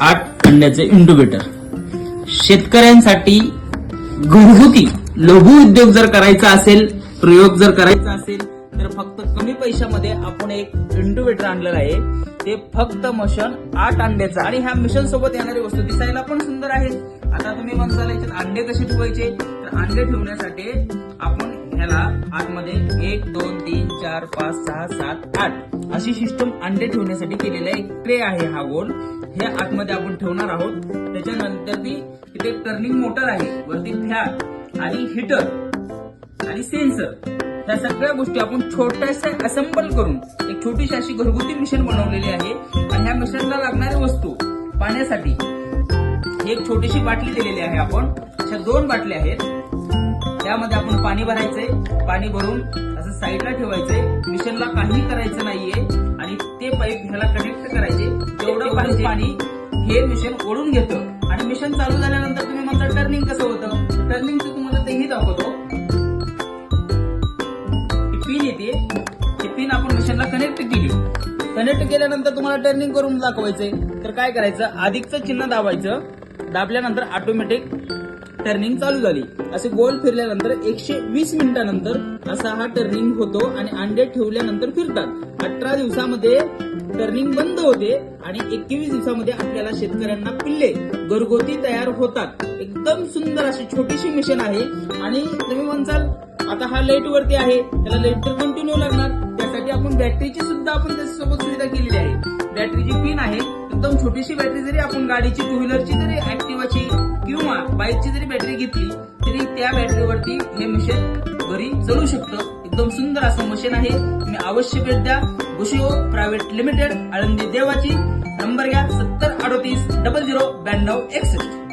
8 अंड्याचे इंक्युबेटर शेतकऱ्यांसाठी घरगुती लघु उद्योग जर करायचा असेल, प्रयोग जर करायचा असेल तर फक्त कमी पैशामध्ये आपण एक इंक्युबेटर आणलेलं आहे. ते फक्त मशीन 8 अंड्याचं आणि ह्या मिशन सोबत येणारी वस्तू दिसायला पण सुंदर आहे. आता तुम्ही म्हणसाल याच्यात अंडे कसे ठेवायचे, तर अंडे ठेवण्यासाठी आपण ह्याला आतमध्ये 1 2 3 4 5 6 7 8 अशी सिस्टम अंडे ठेवण्यासाठी केलेला एक ट्रे आहे. हा गोल हे आतमध्ये आपण ठेवणार आहोत. त्याच्यानंतर तिथे टर्निंग मोटर आहे, वरती फॅन आणि हीटर आणि सेन्सर, या सगळ्या गोष्टी आपण छोट्याशा असेंबल करून एक छोटीशी अशी घरगुती मिशन बनवलेली आहे. आणि ह्या मिशनला लागणारी वस्तू पाण्यासाठी एक छोटीशी बाटली दिलेली आहे. आपण अशा 2 बाटल्या आहेत, त्यामध्ये आपण पाणी भरायचंय. पाणी भरून असं साईडला ठेवायचंय. मिशनला काही करायचं नाहीये आणि ते पाईप ह्याला कनेक्ट करायचे. जेवढं पाणी हे मिशन ओढून घेतं आणि मिशन चालू झाल्यानंतर तुम्ही म्हणता टर्निंग कसं होतं, टर्निंगचं तुम्हाला तेही दाखवतो. पिन येते, ती पिन आपण मिशनला कनेक्ट केली. कनेक्ट केल्यानंतर तुम्हाला टर्निंग करून दाखवायचंय. तर काय करायचं, अधिकचं चिन्ह दाबायचं. दाबल्यानंतर ऑटोमॅटिक टर्निंग चालू झाली. असे गोल फिरल्यानंतर 120 मिनिटांनंतर असा हा टर्निंग होतो आणि अंडे ठेवल्यानंतर फिरतात. 18 दिवसामध्ये टर्निंग बंद होते आणि 21 दिवसामध्ये आपल्याला शेतकऱ्यांना पिल्ले घरगुती तयार होतात. एकदम सुंदर अशी छोटीशी मिशन आहे. आणि तुम्ही म्हणसाल आता हा लाईट वरती आहे, त्याला लाईट तर कंटिन्यू लागणार, त्यासाठी आपण बॅटरीची सुद्धा आपण त्याच्यासोबत सुविधा केलेली आहे. बॅटरीची पिन आहे, एकदम छोटीशी बॅटरी. जरी आपण गाडीची 2 व्हीलरची जरी ऍक्टिवाची किंवा बाईकची जरी बॅटरी घेतली तरी त्या बॅटरीवरती हे मशीन घरी चालू शकतं. एकदम सुंदर असं मशीन आहे. तुम्ही अवश्य भेट द्या. बुशिओ प्रायव्हेट लिमिटेड, आळंदी देवाची. नंबर घ्या 7038 009261.